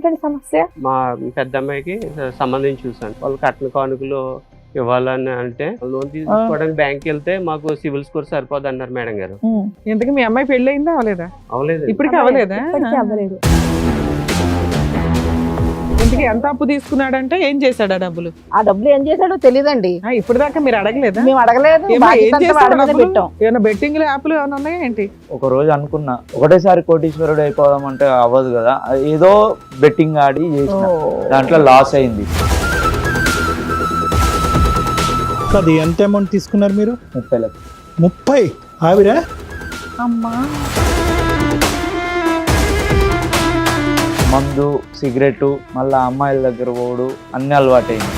ఏంటండి సమస్య? మా పెద్ద అమ్మాయికి సంబంధించి చూసాను. వాళ్ళు కట్న కానుకలు ఇవ్వాలని అంటే లోన్ తీసుకోవడానికి బ్యాంక్ వెళ్తే మాకు సివిల్ స్కోర్ సరిపోదు అన్నారు మేడం గారు. ఇంతకీ మీ అమ్మాయి పెళ్లి అయిందా అవలేదా? అవలేదు. ఇప్పటికీ అవలేదా? అవ్వలేదు. ఇంతకీ ఎంత అప్పు తీసుకున్నాడంటే ఏం చేశాడు ఆ డబ్బులు? ఆ డబ్బులు ఏం చేశాడో తెలియదండి. ఇప్పుడు దాకా మీరు అడగలేదా? మేము అడగలేదు. ఏమైనా బెట్టింగ్ యాప్లు ఏమైనా ఉన్నాయా ఏంటి? ఒక రోజు అనుకున్నా ఒకటేసారి కోటీశ్వరుడు అయిపోదాం అంటే అవ్వదు కదా, ఏదో బెట్టింగ్ ఆడి చేసిన దాంట్లో లాస్ అయింది. అది ఎంత అమౌంట్ తీసుకున్నారు మీరు? 30 లక్షలు. 30? ఆవిడ అమ్మా మందు, సిగరెట్, మళ్ళీ అమ్మాయిల దగ్గర పోడు అన్ని అలవాటైంది.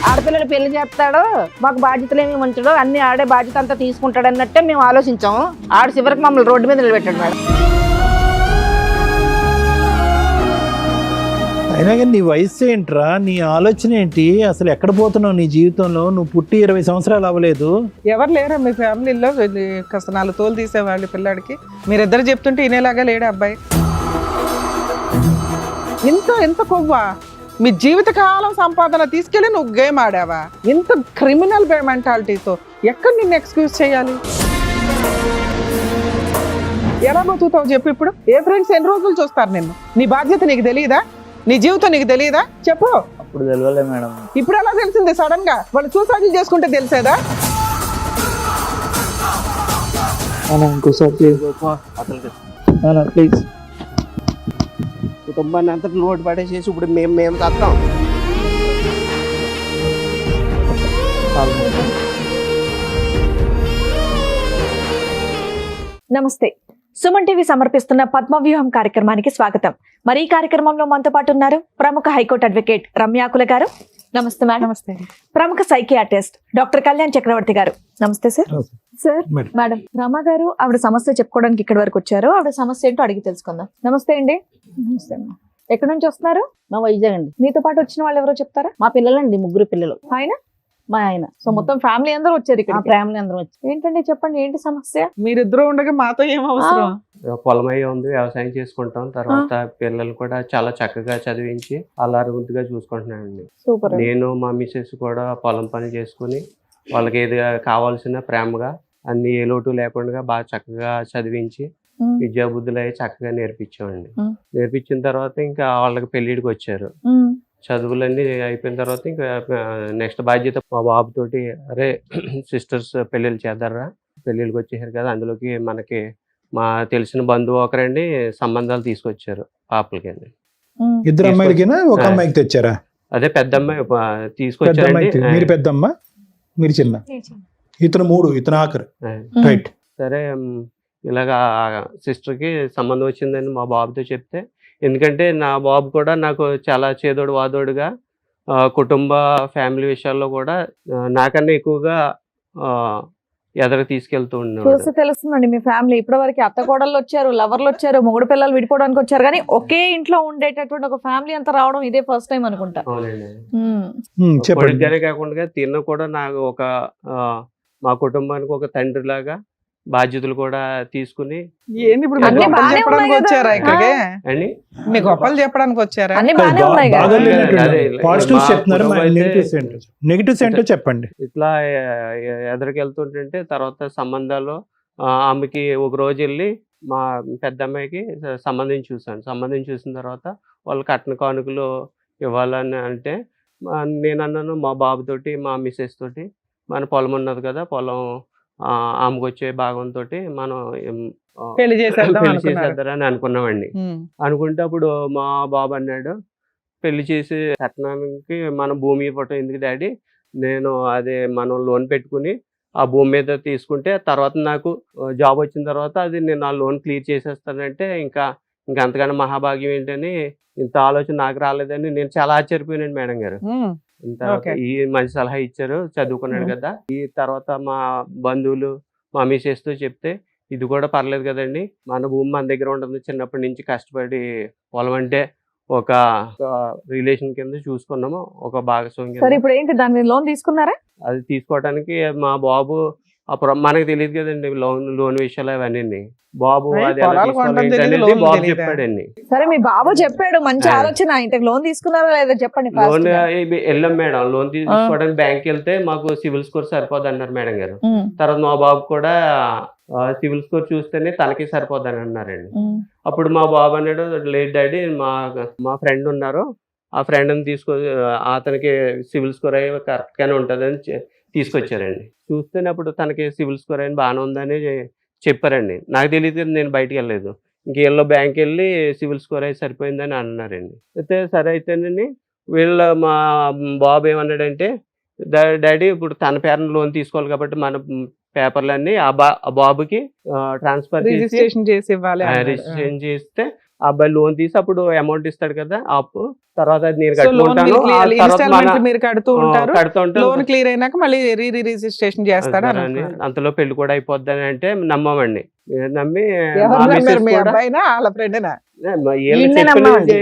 ఆడపిల్లలు పెళ్లి చేస్తాడు, మాకు బాధ్యతలు ఏమి ఉంచడు, అన్ని ఆడే బాధ్యత అంతా తీసుకుంటాడు అన్నట్టే మేము ఆలోచించాము. ఆడ చివరికి మమ్మల్ని రోడ్డు మీద నిలబెట్టాడు మేడం. అయినా కానీ నీ వయసు ఏంట్రా, నీ ఆలోచన ఏంటి, అసలు ఎక్కడ పోతున్నావు నీ జీవితంలో? నువ్వు పుట్టి 20 సంవత్సరాలు అవ్వలేదు. ఎవరు లేరా మీ ఫ్యామిలీలో కాస్త 4 తోలు తీసేవాళ్ళు పిల్లాడికి? మీరిద్దరు చెప్తుంటే ఇనేలాగా లేడు అబ్బాయి. ఎంత కొవ్వా? మీ జీవితకాలం సంపాదన తీసుకెళ్ళి నువ్వు గేమ్ ఆడావా? ఇంత క్రిమినల్ మెంటాలిటీతో ఎక్కడ నిన్ను ఎక్స్క్యూజ్ చేయాలి? ఎలా బతుకుతావు చెప్పు? ఇప్పుడు ఏ ఫ్రెండ్స్ ఎన్ని రోజులు చూస్తారు నిన్ను? నీ బాధ్యత నీకు తెలియదా? నీ జీవితం నీకు తెలియదా? చెప్పు. అప్పుడు తెలియలే మేడం. ఇప్పుడు ఎలా తెలిసింది సడన్ గా? వాళ్ళు సూసైడ్ చేసుకుంటే తెలిసేదా? ఇంకోసారి ప్లీజ్. కుటుంబాన్ని అంతా లోటు పడేసేసి ఇప్పుడు మేము తత్తాం. నమస్తే. సుమన్ టీవీ సమర్పిస్తున్న పద్మవ్యూహం కార్యక్రమానికి స్వాగతం. మరి ఈ కార్యక్రమంలో మనతో పాటు ఉన్నారు ప్రముఖ హైకోర్టు అడ్వకేట్ రమ్యాకుల గారు. నమస్తే మేడం. నమస్తే. ప్రముఖ సైకియాట్రిస్ట్ డాక్టర్ కళ్యాణ్ చక్రవర్తి గారు. నమస్తే సార్. సార్ మేడం రమ గారు ఆవిడ సమస్య చెప్పుకోవడానికి ఇక్కడి వరకు వచ్చారు. ఆవిడ సమస్య ఏంటో అడిగి తెలుసుకుందాం. నమస్తే అండి. నమస్తే. ఎక్కడి నుంచి వస్తున్నారు? మా వైజాగ్ అండి. మీతో పాటు వచ్చిన వాళ్ళు ఎవరో చెప్తారా? మా పిల్లలండి, 3 పిల్లలు. ఆయన మా ఆయన. సో మొత్తం ఫ్యామిలీ అందరూ వచ్చారు ఇక్కడ. ఫ్యామిలీ అందరూ వచ్చి. ఏంటండి చెప్పండి, ఏంటి సమస్య? మీరిద్దరు ఉండగా మాతో ఏం అవసరం? పొలమయ్య ఉంది, వ్యవసాయం చేసుకుంటాం. తర్వాత పిల్లలు కూడా చాలా చక్కగా చదివించి అల్లారుముద్దుగా చూసుకుంటున్నానండి. సూపర్. నేను మా మిస్సెస్ కూడా పొలం పని చేసుకుని వాళ్ళకి ఏది కావాల్సిన ప్రేమగా అన్ని ఏ లోటు లేకుండా బాగా చక్కగా చదివించి విద్యా బుద్ధులు అవి చక్కగా నేర్పించామండి. నేర్పించిన తర్వాత ఇంకా వాళ్ళకి పెళ్లిడికి వచ్చారు. చదువులన్నీ అయిపోయిన తర్వాత ఇంకా నెక్స్ట్ బాధ్యత మా బాబుతోటి, అరే సిస్టర్స్ పెళ్ళిళ్ళు చేద్దారా, పెళ్ళిళ్ళకి వచ్చేసారు కదా, అందులోకి మనకి మా తెలిసిన బంధువు ఒకరండి సంబంధాలు తీసుకొచ్చారు పాపలకి. ఇద్దరు అమ్మాయిలకినా ఒక అమ్మాయికి తెచ్చారా? అదే పెద్ద అమ్మాయి తీసుకొచ్చారండి. మీరు పెద్దమ్మ, మీరు చిన్న, ఇతను 3, ఇతను ఆఖరు. రైట్. సరే ఇలాగా సిస్టర్కి సంబంధం వచ్చిందని మా బాబుతో చెప్తే, ఎందుకంటే నా బాబు కూడా నాకు చాలా చేదోడు వాదోడుగా కుటుంబ ఫ్యామిలీ విషయాల్లో కూడా నాకన్నా ఎక్కువగా ఎదరికి తీసుకెళ్తూ ఉన్నాడు. చూసి తెలుస్తుందండి మీ ఫ్యామిలీ. ఇప్పటి వరకు అత్త కోడళ్ళు వచ్చారు, లవర్లు వచ్చారు, మొగుడు పిల్లలు విడిపోవడానికి వచ్చారు, కానీ ఒకే ఇంట్లో ఉండేటటువంటి ఒక ఫ్యామిలీ అంతా రావడం ఇదే ఫస్ట్ టైం అనుకుంటా. అవునండి. కొడుకుగానే కాకుండా తిన్న కూడా నాకు ఒక మా కుటుంబానికి ఒక తండ్రి లాగా బాధ్యతలు కూడా తీసుకుని. ఏంటి ఇప్పుడు చెప్పడానికి వచ్చారా ఇక్కడికి? మీ గొప్పలు చెప్పడానికి వచ్చారా? నెగిటివ్స్ ఏంటో చెప్పండి. ఇట్లా ఎదరికి వెళ్తుంటే తర్వాత సంబంధాలు ఆమెకి ఒక రోజు వెళ్ళి మా పెద్ద అమ్మాయికి సంబంధించి చూసాను. సంబంధించి చూసిన తర్వాత వాళ్ళు కట్న కానుకలు ఇవ్వాలని అంటే నేను అన్నాను మా బాబుతోటి, మా మిస్సెస్ తోటి, మన పొలం ఉన్నది కదా, పొలం ఆమెకు వచ్చే భాగంతో మనం పెళ్లి చేసేద్దారని అనుకున్నామండి. అనుకుంటే అప్పుడు మా బాబు అన్నాడు, పెళ్లి చేసి కట్నానికి మన భూమి ఇవ్వటం ఎందుకు డాడీ, నేను అదే మనం లోన్ పెట్టుకుని ఆ భూమి మీద తీసుకుంటే తర్వాత నాకు జాబ్ వచ్చిన తర్వాత అది నేను ఆ లోన్ క్లియర్ చేసేస్తానంటే ఇంకా అంతకన్నా మహాభాగ్యం ఏంటని, ఇంత ఆలోచన నాకు రాలేదని నేను చాలా ఆశ్చర్యపోయానండి మేడం గారు. ఈ మంచి సలహా ఇచ్చారు, చదువుకున్నాడు కదా. ఈ తర్వాత మా బంధువులు మా మిసెస్ తో చెప్తే, ఇది కూడా పర్లేదు కదండి, మన భూమి మన దగ్గర ఉంటుంది, చిన్నప్పటి నుంచి కష్టపడి పొలం అంటే ఒక రిలేషన్ కింద చూసుకున్నాము, ఒక భాగస్వామి. ఇప్పుడు ఏంటి దాని లోన్ తీసుకున్నారా? అది తీసుకోవడానికి మా బాబు అప్పుడు మనకు తెలియదు కదండి లోన్ విషయాలు అవన్నీ. బాబు అయ్య, అది ఎలా పొలాలు తీసుకోవాలి కొనడం ఏంటి తెలీదు, అనేది లోన్లు బాబు తెలీదా? చెప్పాడండి. సరే మీ బాబు చెప్పాడు, మంచి ఆ. ఆలోచన. ఇంతకు లోన్ తీసుకున్నారా లేదా చెప్పండి fast లోన్ గా. వెళ్ళాం మేడం. లోన్ తీసుకోవడానికి బ్యాంక్ వెళ్తే మాకు సివిల్ స్కోర్ సరిపోదు అన్నారు మేడం గారు. తర్వాత మా బాబు కూడా సివిల్ స్కోర్ చూస్తేనే తనకి సరిపోద్దని అన్నారండి. అప్పుడు మా బాబు అన్నాడు, లేదు డాడీ, మా ఫ్రెండ్ ఉన్నారు, ఆ ఫ్రెండ్ని అతనికి సివిల్ స్కోర్ అయ్యి కరెక్ట్గానే ఉంటుందని తీసుకొచ్చారండి. చూస్తేనే అప్పుడు తనకి సివిల్ స్కోర్ అయిన బాగానే ఉందని చెప్పారండి. నాకు తెలియదు కదా, నేను బయటికి వెళ్ళలేదు. ఇంకేళ్ళో బ్యాంక్ వెళ్ళి సివిల్ స్కోర్ అయి సరిపోయిందని అన్నారండి. అయితే సరే అయితేనండి, మా బాబు ఏమన్నాడంటే, డాడీ ఇప్పుడు తన పేరున లోన్ తీసుకోవాలి కాబట్టి మన పేపర్లన్నీ ఆ బాబుకి ట్రాన్స్ఫర్ చేసి రిజిస్ట్రేషన్ చేసి ఇవ్వాలి అన్నాడు. రిజిస్ట్రేషన్ చేస్తే ఆ అబ్బాయి లోన్ తీసి అప్పుడు అమౌంట్ ఇస్తాడు కదా అప్పు, తర్వాత అది నేను సో లోన్ కట్టుకుంటాను. ఆ తర్వాత ఇన్స్టాల్మెంట్ మీరు కడుతూ ఉంటారు, కడుతూ ఉంటాను. లోన్ క్లియర్ అయినాక మళ్ళీ రిజిస్ట్రేషన్ చేస్తాడు అని అన్నారు. అంతలో పెళ్లి కూడా అయిపోద్దని అంటే నమ్మమండి. నమ్మి ఎవరు మా నమ్మారు? మిస్సెస్ మీ కూడా అబ్బాయినా వాళ్ళ ఫ్రెండ్నా? ఈయన్నే నమ్మమండి.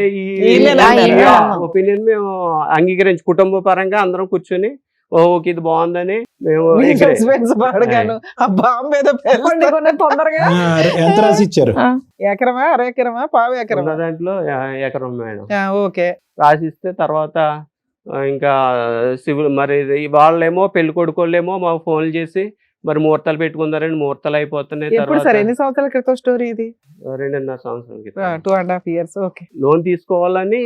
ఈయన్నే నమ్మారు. ఒపీనియన్ మేము అంగీకరించి కుటుంబ పరంగా అందరం కూర్చొని ఓకే ఇది బాగుందని మేము మీ agree. suspense పాడగాను. ఆ బాంబు ఏదో చెప్పండి కొన్ని తొందరగా. ఎంత రాసి ఇచ్చారు? ఎకరమా, అర ఎకరమా, పావు ఉన్న ఎకరమా? దాంట్లో ఎకరం మేడం ఓకే. రాసిస్తే తర్వాత ఇంకా సివిల్ మరి వాళ్ళేమో పెళ్లి కొడుకోళ్ళేమో మాకు ఫోన్లు చేసి మరి ముహూర్తాలు పెట్టుకున్నారండి. ముహూర్తాలు అయిపోతున్నాయి. ఎప్పుడు సార్, ఎన్ని సంవత్సరాల క్రితం స్టోరీ ఇది? 2.5 సంవత్సరాల క్రితం. 2.5 years. ఓకే. లోన్ తీసుకోవాలని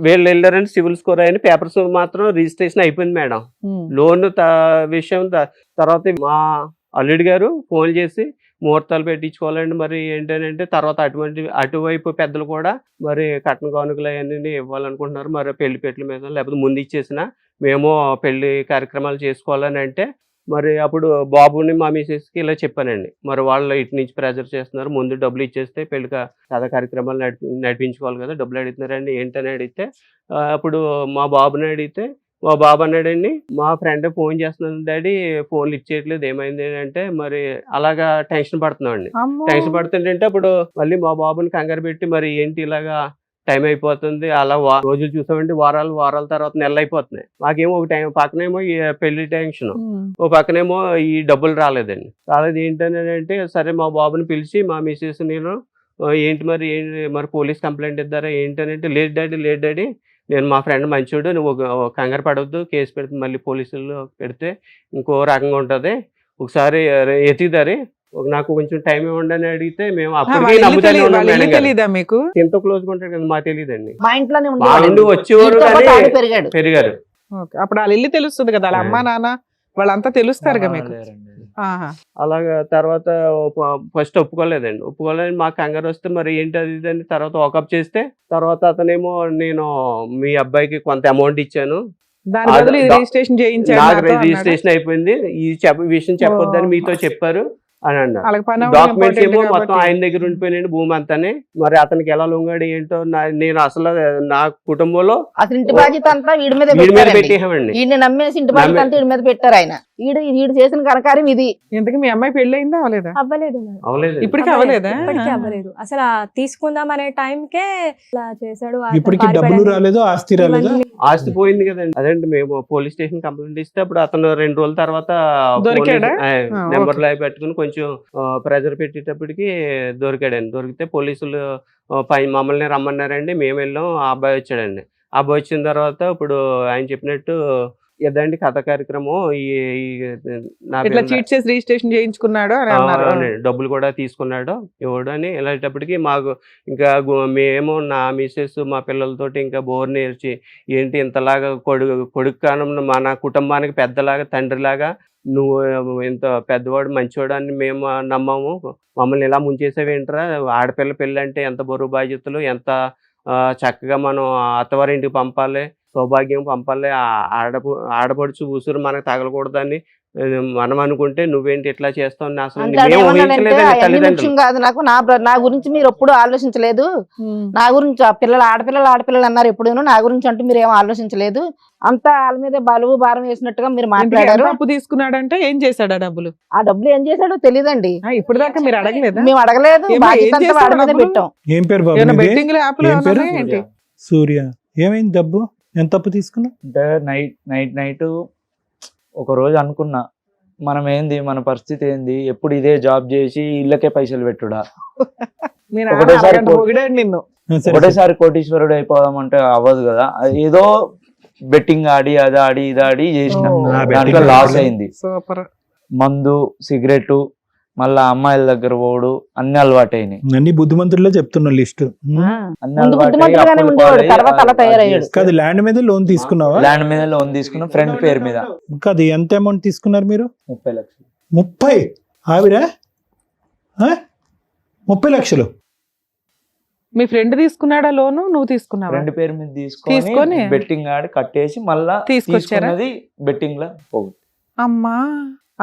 వీళ్ళు వెళ్ళారని సివిల్ స్కోర్ అయిన పేపర్స్ మాత్రం రిజిస్ట్రేషన్ అయిపోయింది మేడం. లోన్ విషయం తర్వాత మా అల్లుడి గారు ఫోన్ చేసి ముహూర్తాలు పెట్టించుకోవాలండి మరి ఏంటంటే తర్వాత అటువైపు పెద్దలు కూడా మరి కట్న కానుకలు అవన్నీ ఇవ్వాలనుకుంటున్నారు. మరి పెళ్లి పెట్టల మీద లేకపోతే ముందు ఇచ్చేసిన మేము పెళ్లి కార్యక్రమాలు చేసుకోవాలని అంటే మరి అప్పుడు బాబుని మా మిసెస్కి ఇలా చెప్పానండి. మరి వాళ్ళు ఇటు నుంచి ప్రెజర్ చేస్తున్నారు, ముందు డబ్బులు ఇచ్చేస్తే పెళ్లి కథ కార్యక్రమాలు నడిపించుకోవాలి కదా, డబ్బులు అడుగుతున్నారండి ఏంటని అడిగితే అప్పుడు మా బాబుని అడిగితే మా బాబు అన్నాడండి, మా ఫ్రెండ్ ఫోన్ చేస్తున్నాను డాడీ, ఫోన్లు ఇచ్చేయట్లేదు ఏమైంది అంటే మరి అలాగా టెన్షన్ పడుతున్నామండి. టెన్షన్ పడుతుంటే అప్పుడు మళ్ళీ మా బాబుని కంగారు పెట్టి మరి ఏంటి ఇలాగా టైం అయిపోతుంది, అలా రోజులు చూసామంటే వారాల తర్వాత నెలలు అయిపోతున్నాయి. మాకేమో ఒక టైం పక్కనేమో ఈ పెళ్లి టెన్షన్, ఓ పక్కనేమో ఈ డబ్బులు రాలేదు ఏంటని అంటే సరే మా బాబుని పిలిచి మా మిసెస్ నేను ఏంటి మరి పోలీస్ కంప్లైంట్ ఇద్దారా ఏంటనంటే లేదు డాడీ నేను మా ఫ్రెండ్ మంచోడు, నువ్వు కంగారు పడవద్దు, కేసు పెడితే మళ్ళీ పోలీసులు పెడితే ఇంకో రకంగా ఉంటుంది, ఒకసారి ఎత్తిదారి నాకు కొంచెం టైం ఇవ్వండి అని అడిగితే మేము అప్పటికే నమ్ముతానే ఉన్నాం మేడం గారు. తెలీదా మీకు? ఎంతో క్లోజ్ గా ఉంటాడు కదా, మాకు తెలియదండి. మా ఇంట్లోనే మా నుండి వచ్చేవారు కానీ పెరిగాడు. పెరిగారు. ఓకే. అప్పుడు వాళ్ళ ఇల్లు తెలుస్తుంది కదా, వాళ్ళ అమ్మా నాన్న వాళ్ళంతా తెలుస్తారుగా మీకు. ఆహా. అలాగా తర్వాత ఫస్ట్ ఒప్పుకోలేదండి. మాకు కంగారు వస్తే మరి ఏంటి అది ఇది అని తర్వాత వాకప్ చేస్తే తర్వాత అతనేమో నేను మీ అబ్బాయికి కొంత అమౌంట్ ఇచ్చాను, దాని బదులు ఇది రిజిస్ట్రేషన్ చేయించాడు నాకు నాతో అన్నాడా? రిజిస్ట్రేషన్ అయిపోయింది, ఈ విషయం చెప్పొద్దని మీతో చెప్పారు అని అన్నారు. వాళ్ళకి పని అవ్వడం డాక్యుమెంట్స్ important ఏమో మొత్తం కాబట్టి. ఆయన దగ్గర ఉండిపోయినాడు భూమి అంతానే. మరి అతనికి ఎలా లొంగాడు ఏంటో నేను అసలు నా కుటుంబంలో అసలు ఇంటి బాధ్యత అంతా వీడి మీద వీడి మీద పెట్టారండి. పెట్టేసామండి. వీడిని నమ్మేసి ఇంటి బాధ్యత అంతా వీడి మీద పెట్టారు ఆయన. వీడు చేసిన కనకార్యం ఇది. ఇంతకీ మీ అమ్మాయి పెళ్లి అయిందా అవలేదా? అవ్వలేదు మేడం. అవలేదు. ఇప్పటికీ అవలేదా? ఇప్పటికీ అవ్వలేదు. అసలు ఆ తీసుకుందాం అనే టైంకే ఇలా చేశాడు. ఆ ఇప్పటికి పారిపోయాడు. డబ్బులు రాలేదు, ఆస్తి రాలేదా? ఇవన్నీ ఆస్తి పోయింది కదండి. అదేంటి మేము పోలీస్ స్టేషన్ కంప్లైంట్ ఇస్తే అప్పుడు అతను 2 రోజుల తర్వాత దొరికాడా? నెంబర్ లో పెట్టుకుని కొంచెం ప్రెజర్ పెట్టేటప్పటికి దొరికాడండి. దొరికితే పోలీసులు మమ్మల్ని రమ్మన్నారండి. మేము వెళ్ళాం. ఆ అబ్బాయి వచ్చాడండి. ఆ అబ్బాయి వచ్చిన తర్వాత ఇప్పుడు ఆయన చెప్పినట్టు ఏదండి కథ కార్యక్రమం నా ఇట్లా చీట్ చేసి రిజిస్ట్రేషన్ చేయించుకున్నాడు అని అన్నారు. డబ్బులు కూడా తీసుకున్నాడు ఇవ్వడు అని. వెళ్ళేటప్పటికి మాకు ఇంకా మేము నా మిసెస్ మా పిల్లలతోటి ఇంకా బోర్ నేర్చి ఏంటి ఇంతలాగా కొడుకు కానం మన కుటుంబానికి పెద్దలాగా తండ్రిలాగా నువ్వు ఇంత పెద్దవాడు మంచివాడు అని మేము నమ్మాము, మమ్మల్ని ఇలా ముంచేసేవేంట్రా, ఆడపిల్ల పెళ్ళి అంటే ఎంత బరువు బాధ్యతలు, ఎంత చక్కగా మనం అత్తవారింటికి పంపాలి, సౌభాగ్యం పంపాలి, ఆడపడుచు ఉసురు మనకు తగలకూడదని మనం అనుకుంటే నువ్వేంటి ఇట్లా చేస్తావు అసలు మేము ఊహించలేదండి తల్లిదండ్రులు. కాదు నాకు నా గురించి మీరు ఎప్పుడు ఆలోచించలేదు. నా గురించి ఆడపిల్లలు అన్నారు ఎప్పుడూ, నా గురించి అంటూ మీరు ఏం ఆలోచించలేదు. అంతా వాళ్ళ మీద బలువు భారం వేసినట్టుగా మీరు మాట్లాడారు. అప్పు తీసుకున్నాడంటే ఏం చేశాడు? ఆ డబ్బులు ఏం చేశాడో తెలియదండి. ఇప్పుడు దాకా మీరు అడగలేదా? మేము అడగలేదు, ఏం బాధ్యత అంతా చేశాడు వాడి మీద డబ్బులు? పెట్టాం. ఏం పేరు బాబు ఏమైనా మీది? బెట్టింగ్ యాప్లు ఏం పేరు? ఏంటి? సూర్య. ఏమైంది డబ్బు? ఎంత అప్పు తీసుకున్నావు? అంటే నైట్ ఒక రోజు అనుకున్నా మనం ఏంది, మన పరిస్థితి ఏంది, ఎప్పుడు ఇదే జాబ్ చేసి ఇళ్ళకే పైసలు పెట్టుడా, మీ నాన్న ఒకటేసారి అరగంట పొగిడాడు నిన్ను. ఒకటేసారి కోటీశ్వరుడు అయిపోదాం అంటే అవ్వదు కదా. ఏదో బెట్టింగ్ ఆడి అది ఆడి ఇది ఆడి చేసిన, దాంట్లో లాస్ అయింది. సూపర్. మందు, సిగరెట్, మళ్ళా అమ్మాయిల దగ్గర పోడు, అన్ని అలవాటు అయినాయి. అన్ని బుద్ధిమంతుల్లో చెప్తున్నా లిస్ట్. అన్ని ముందు అలవాటు బుద్ధిమంతుడుగానే ఉండేవాడు, తర్వాత అలా తయారయ్యాడు. కాదు, ల్యాండ్ మీద లోన్ తీసుకున్నావా? ల్యాండ్ మీద లోన్ తీసుకున్నాం, ఫ్రెండ్ పేరు మీద. కాదు, ఎంత అమౌంట్ తీసుకున్నారు మీరు? 30 లక్షలు. 30? ఆవిడ 30 లక్షలు? మీ ఫ్రెండ్ తీసుకున్నాడా లోను, నువ్వు తీసుకున్నావా? ఫ్రెండ్ పేరు మీద తీసుకొని తీసుకొని బెట్టింగ్ ఆడి కట్టేసి మళ్ళా తీసుకొచ్చారా? తీసుకున్నది బెట్టింగ్ లా పోగుతుంది. అమ్మా,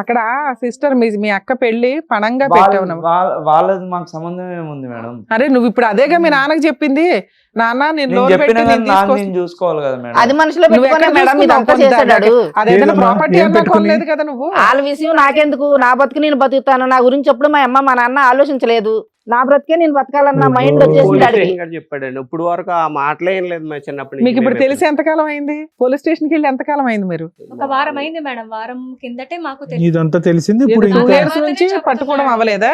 అక్కడ సిస్టర్ మీ అక్క పెళ్లి పణంగా పెట్టావు నువ్వు. వాళ్ళది మాకు సంబంధం ఏముంది మేడం? అరే నువ్వు ఇప్పుడు అదేగా మీ నాన్నకి చెప్పింది, నాన్న నేను నేను లోన్ చెప్పిన పెట్టి కానీ నేను నాన్న తీసుకొస్తా. నేను చూసుకోవాలి కదా మేడం. అది మనసులో నువ్వు పెట్టుకునే ఎక్కడ మేడం ఇదంతా చూసుకున్నావు? చేశాడు. అదేదైనా లేదమ్మా, ప్రాపర్టీ ఏం అన్నా పెట్టుకుని? కొనలేదు కదా నువ్వు. వాళ్ళ విషయం నాకెందుకు, నా బతుకు నేను బతుకుతాను, నా గురించి ఎప్పుడు మా అమ్మ మా నాన్న ఆలోచించలేదు, నా బ్రతికే నేను బతకాలన్న మైండ్ వచ్చేసింది పోలీస్ అడిగి. స్టేషన్ గారు చెప్పాడండి. ఇప్పుడు వరకు ఆ మాటలే ఏం లేదు మా చిన్నప్పటి నుంచి. మీకు ఇప్పుడు మేము తెలిసి ఎంతకాలం అయింది? పోలీస్ స్టేషన్కి వెళ్ళి ఎంతకాలం అయింది మీరు? ఒక వారం అయింది మేడం. వారం కిందటే మాకు తెలిసింది. ఇదంతా తెలిసింది ఇప్పుడు. 2 ఇంకా years నుంచి పట్టుకోవడం అవ్వలేదా?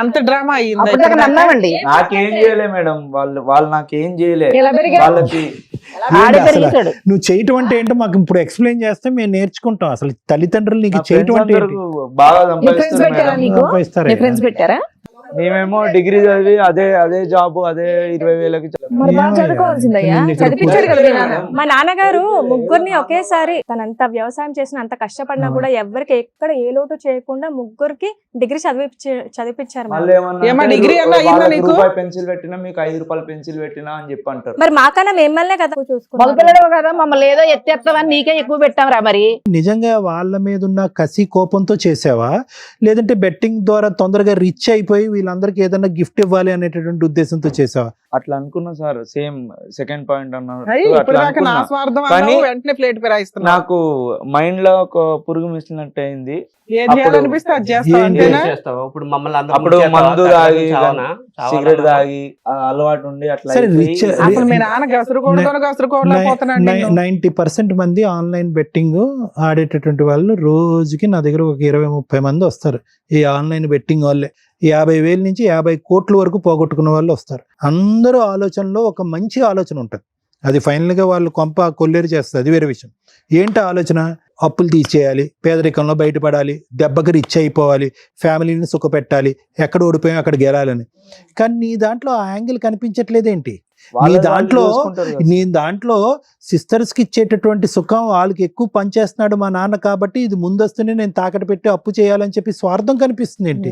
అంత డ్రామా అయ్యింది. అప్పటిదాకా నమ్మామండి. నాకేం చేయలే మేడం, వాళ్ళు నాకేం చేయలే. ఎలా పెరిగారు? వాళ్ళకి ఆడే ఏంటి అసలు? పెరిగేశాడు. నువ్వు చేయటం అంటే ఏంటో మాకు ఇప్పుడు ఎక్స్ప్లెయిన్ చేస్తే మేము నేర్చుకుంటాం. అసలు తల్లిదండ్రులు నీకు నా చేయటం friends అంటే ఏంటి? అందరూ బాగా ఫ్రెండ్స్ సంపాదిస్తారు పెట్టారా మేడం. నీకు? సంపాదిస్తారా? నీ ఫ్రెండ్స్ పెట్టారా? మేమేమో డిగ్రీ చదివి అదే జాబ్ అదే 20,000కి మరి బాగా ఏమయ్యా? చదువుకోవాల్సిందయ్యా, నేను ఇక్కడ చదివించాడు కదా మీ నాన్న. మా నాన్నగారు ముగ్గురిని ఒకేసారి తనంత వ్యవసాయం చేసిన అంత కష్టపడినా కూడా ఎవరికి ఎక్కడ ఏ లోటు చేయకుండా ముగ్గురికి డిగ్రీ చదివిపించారు మేడం. మళ్ళీ ఏమన్నా ఏమ్మా, అంటే డిగ్రీ అన్నా అయ్యిందా వాళ్ళకి నీకు? రూపాయి పెన్సిల్ పెట్టినా మీకు 5 రూపాయల పెన్సిల్ పెట్టినా అని చెప్పి అంటారు. మరి మాకన్నా మిమ్మల్నే కదా చూసుకున్నాం. మగపిల్లడు కదా, మమ్మల్ని ఏదో ఎత్తేస్తామని నీకే ఎక్కువ పెట్టాంరా మరి. నిజంగా వాళ్ళ మీద ఉన్న కసి కోపంతో చేసావా, లేదంటే బెట్టింగ్ ద్వారా తొందరగా రిచ్ అయిపోయి వీళ్ళందరికీ ఏదైనా గిఫ్ట్ ఇవ్వాలి అనేటటువంటి ఉద్దేశంతో చేసావా? అట్లా అనుకున్నా సార్, సేమ్ సెకండ్ పాయింట్ అన్నారు. అయ్యి, ఇప్పుడు అట్లా దాకా నా అనుకున్నా. స్వార్థం కానీ అన్నావు, వెంటనే ప్లేట్ ఫిరాయిస్తున్నా. నాకు మైండ్ లో ఒక పురుగు మిసినట్టు అయింది. ఏం అప్పుడు చేయాలనిపిస్తే అది చేస్తావు ఏంటి? అంతేనా? చేస్తావా? ఇప్పుడు మమ్మల్ని అందరూ అప్పుడు ముంచేస్తావా? మందు తాగి చావనా? సిగరెట్ చావాలా? తాగి ఆ అలవాటు ఉండి అట్లా సరే, అయిపోయి రిచ్- అసలు మీ నాన్న గసరుకోవడం పోతున్నాడు నిన్ను. 90% మంది ఆన్లైన్ బెట్టింగ్ ఆడేటటువంటి వాళ్ళు రోజుకి నా దగ్గర ఒక 20-30 మంది వస్తారు. ఈ ఆన్లైన్ బెట్టింగ్ వాళ్ళే 50,000 నుంచి 50 కోట్ల వరకు పోగొట్టుకున్న వాళ్ళు వస్తారు. అందరూ ఆలోచనలో ఒక మంచి ఆలోచన ఉంటుంది. అది ఫైనల్ గా వాళ్ళు కొంప కొల్లేరు చేస్తుంది, అది వేరే విషయం. ఏంటి ఆలోచన? అప్పులు తీసేయాలి, పేదరికంలో బయటపడాలి, దెబ్బకి రిచ్ అయిపోవాలి, ఫ్యామిలీని సుఖపెట్టాలి, ఎక్కడ ఓడిపోయాం అక్కడ గెలాలని. కానీ నీ దాంట్లో ఆ యాంగిల్ కనిపించట్లేదేంటి? వాళ్ళ నీ దాంట్లో చూసుకుంటారు కదా. నీ దాంట్లో సిస్టర్స్ కి ఇచ్చేటటువంటి సుఖం వాళ్ళకి ఎక్కువ పనిచేస్తున్నాడు మా నాన్న, కాబట్టి ఇది ముందస్తునే నేను తాకట్టు పెట్టి అప్పు చేయాలని చెప్పి స్వార్థం కనిపిస్తుంది ఏంటి?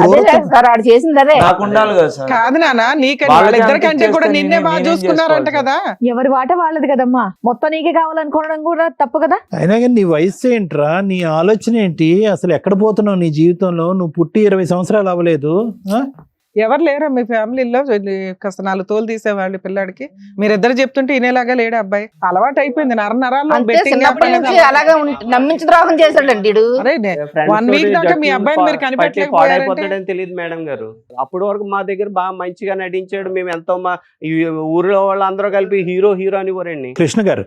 అదే సార్ ఆడు చేసింది అదే. నాకు ఉండాలి కదా సార్. కాదు నాన్న, నీకంటే వాళ్ళకి వాళ్ళిద్దరికంటే కూడా అంత నిన్నే బాగా నేనేం చూసుకున్నారంట చేసుకోవాలి కదా. ఎవరి వాట వాళ్ళది కదమ్మా, మొత్తం నీకే కావాలనుకోవడం కూడా తప్పు కదా. అయినా కానీ నీ వయసు ఏంట్రా, నీ ఆలోచన ఏంటి, అసలు ఎక్కడ పోతున్నావు నీ జీవితంలో? నువ్వు పుట్టి 20 సంవత్సరాలు అవ్వలేదు. ఎవరు లేరా మీ ఫ్యామిలీలో కాస్త 4 తోలు తీసేవాళ్ళు పిల్లాడికి? మీరిద్దరు చెప్తుంటే ఇనేలాగా లేడు అబ్బాయి. అలవాటు అయిపోయింది నరాల్లో అంతే, బెట్టింగ్. చిన్నప్పటి నుంచి అలాగే నమ్మించి ద్రోహం చేశాడండి ఈడు. అరే ఫ్రెండ్స్ 1 వీక్ తోటి దాకా మీ జట్టు అబ్బాయిని మీరు పట్టి కనిపెట్టలేకపోయారంటే పాడైపోతాడని తెలియదు మేడం గారు. అప్పటి వరకు మా దగ్గర బాగా మంచిగా నటించాడు. మేము ఎంతో మా ఈ ఊర్లో వాళ్ళందరూ కలిపి హీరో అని ఊరండి. కృష్ణ గారు,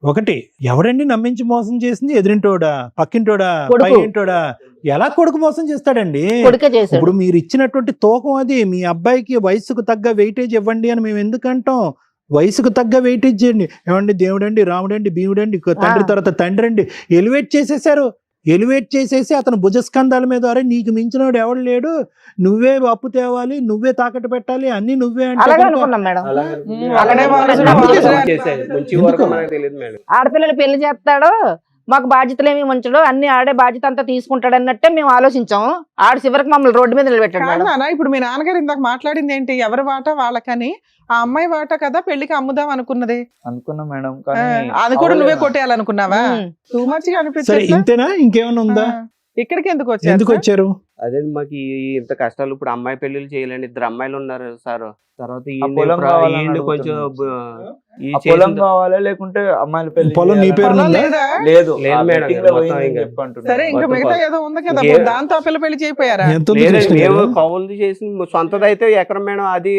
ఒకటి, ఎవరండి నమ్మించి మోసం చేసింది? ఎదురింటోడా, పక్కింటోడా, కొడుకు. పైంటోడా? ఎలా కొడుకు మోసం చేస్తాడండి? కొడుకే చేశాడు. ఇప్పుడు మీరు ఇచ్చినటువంటి తూకం అది. మీ అబ్బాయికి వయసుకు తగ్గ వెయిటేజ్ ఇవ్వండి అని మేము ఎందుకంటాం? వయసుకు తగ్గ వెయిటేజ్ చేయండి. ఏమండి, దేవుడండి, రాముడండి, భీముడండి, తండ్రి తర్వాత తండ్రి అండి, ఎలివేట్ చేసేసారు. ఎలివేట్ చేసేసి అతను భుజస్కంధాల మీద, అరే నీకు మించినోడు ఎవడు లేడు, నువ్వే అప్పు తేవాలి, నువ్వే తాకట్టు పెట్టాలి, అన్ని నువ్వే అంటే అలాగే కనుక అనుకున్నాం మేడం. అలాగే వాళ్ళు చేసేది మంచి వరకు మనకు తెలియదు మేడం. ఆడపిల్లలు పెళ్లి చేస్తాడో మాకు బాధ్యతలు ఏమి ఉంచడో, అన్ని ఆడే బాధ్యత అంతా తీసుకుంటాడు అన్నట్టే మేము ఆలోచించాము. ఆడ చివరికి మమ్మల్ని రోడ్డు మీద నిలబెట్టాడు కాదు మేడం. నాన్న, ఇప్పుడు మీ నాన్నగారు ఇందాక మాట్లాడింది ఏంటి? ఎవరి వాట వాళ్ళకని. ఆ అమ్మాయి వాట కదా పెళ్లికి అమ్ముదాం అనుకున్నది. అనుకున్నా మేడం, ఆ, కానీ అది కూడా నువ్వే అవ్వలేదు. కొట్టేయాలనుకున్నావా? టూ మచ్ గా సరే, అనిపించింది. ఇంతేనా? ఇంకేమైనా ఉందా? ఇక్కడికి ఎందుకు ఎందుకు వచ్చారు? వచ్చారు? అదే మాకు ఇంత కష్టాలు. ఇప్పుడు అమ్మాయి పెళ్లిళ్ళు చేయాలండి, 2 అమ్మాయిలు ఉన్నారు సార్. తర్వాత ఆ పొలం కావాలని ఈయన్ని కొంచెం ఈ ఆ పొలం చేసిన- కావాలా లేకుంటే అమ్మాయిల పెళ్లి పొలం నీ చేయాలా? పేరు పొలం ఉందా? లేదా? లేదు, లేదు ఆ మేడం, betting లో మొత్తం పోయిందని ఇంకా. చెప్పి అంటున్నారు. సరే, ఇంకా మొత్తం మిగతా ఏదో ఉంది కదా, ఇంకే- దాంతో ఆ పిల్ల పెళ్లి చేయిపోయారా? ఎంత ఉంది లేదండి, కృష్ణ మేము గారు? కౌలు చేసి సొంతదైతే ఎకరం మేడం. అది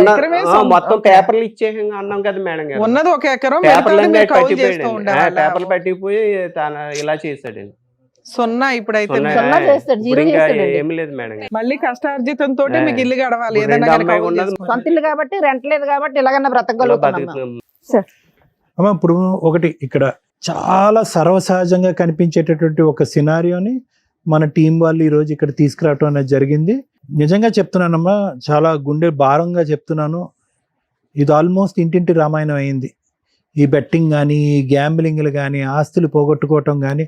ఎకరమే మొత్తం పేపర్లు ఇచ్చేసి అన్నాం కదా మేడం గారు. ఉన్నది 1 ఎకరం, పేపర్లు మిగతాది మీరు కౌలు చేస్తూ పట్టిపోయాడు, ఉండేవాళ్ళా? పేపర్లు పట్టిపోయి తన ఇలా చేశాడండి. సున్నా ఇప్పుడైతే సున్నా. మీరు. సున్నా చేస్తాడు, ఇప్పుడు జీరో ఇంకా చేస్తాడండి. ఏమీ లేదు మేడం గారు. మళ్ళీ కష్టార్జితంతో మీకు ఇల్లు గడవాలి, ఇప్పుడు ఏదైనా రెండు కానీ అమ్మాయి కబుర్లు ఉన్నది. చేసుకోవాలి. సొంత ఇల్లు కాబట్టి రెంట్ లేదు కాబట్టి ఇలాగన్నా ఇలా బ్రతకగలుగుతున్నాం. బతుకుతున్నాం. అమ్మ ఇప్పుడు ఒకటి ఇక్కడ చాలా సర్వసహజంగా కనిపించేటటువంటి ఒక సినారియోని మన టీం వాళ్ళు ఈరోజు ఇక్కడ తీసుకురావటం అనేది జరిగింది. నిజంగా చెప్తున్నానమ్మా, చాలా గుండె భారంగా చెప్తున్నాను. ఇది ఆల్మోస్ట్ ఇంటింటి రామాయణం అయింది. ఈ బెట్టింగ్ కానీ, ఈ గ్యాంబ్లింగ్లు కానీ, ఆస్తులు పోగొట్టుకోవటం కానీ,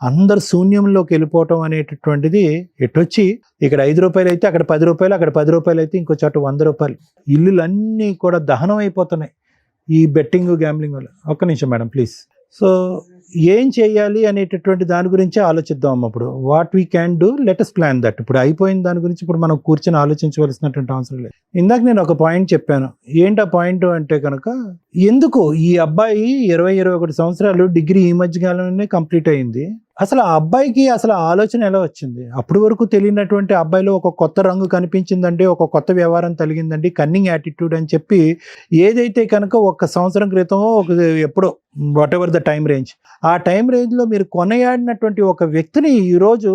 అందరు శూన్యంలోకి వెళ్ళిపోవటం అనేటటువంటిది ఎటొచ్చి ఇక్కడ 5 రూపాయలు అయితే అక్కడ 10 రూపాయలు, అక్కడ 10 రూపాయలు అయితే ఇంకో చోట 100 రూపాయలు. ఇల్లులన్నీ కూడా దహనం అయిపోతున్నాయి ఈ బెట్టింగ్ గ్యాంబ్లింగ్ వల్ల. ఒక్క నిమిషం మేడం ప్లీజ్. సో ఏం చేయాలి అనేటటువంటి దాని గురించి ఆలోచిద్దాం అమ్మ. ఇప్పుడు what we can do, let us plan that. ఇప్పుడు అయిపోయిన దాని గురించి ఇప్పుడు మనం కూర్చొని ఆలోచించవలసినటువంటి అవసరం లేదు. ఇందాక నేను ఒక పాయింట్ చెప్పాను. ఏంటి ఆ పాయింట్ అంటే కనుక, ఎందుకు ఈ అబ్బాయి 20-21 సంవత్సరాలు డిగ్రీ ఈ మధ్యకాలంలోనే కంప్లీట్ అయింది. అసలు ఆ అబ్బాయికి అసలు ఆలోచన ఎలా వచ్చింది? అప్పటి వరకు తెలియనటువంటి అబ్బాయిలో ఒక కొత్త రంగు కనిపించిందండి, ఒక కొత్త వ్యవహారం కలిగిందండి, కన్నింగ్ యాటిట్యూడ్ అని చెప్పి ఏదైతే కనుక 1 సంవత్సరం క్రితం ఎప్పుడో what ever the time range, ఆ టైం రేంజ్లో మీరు కొనయాడినటువంటి ఒక వ్యక్తిని ఈరోజు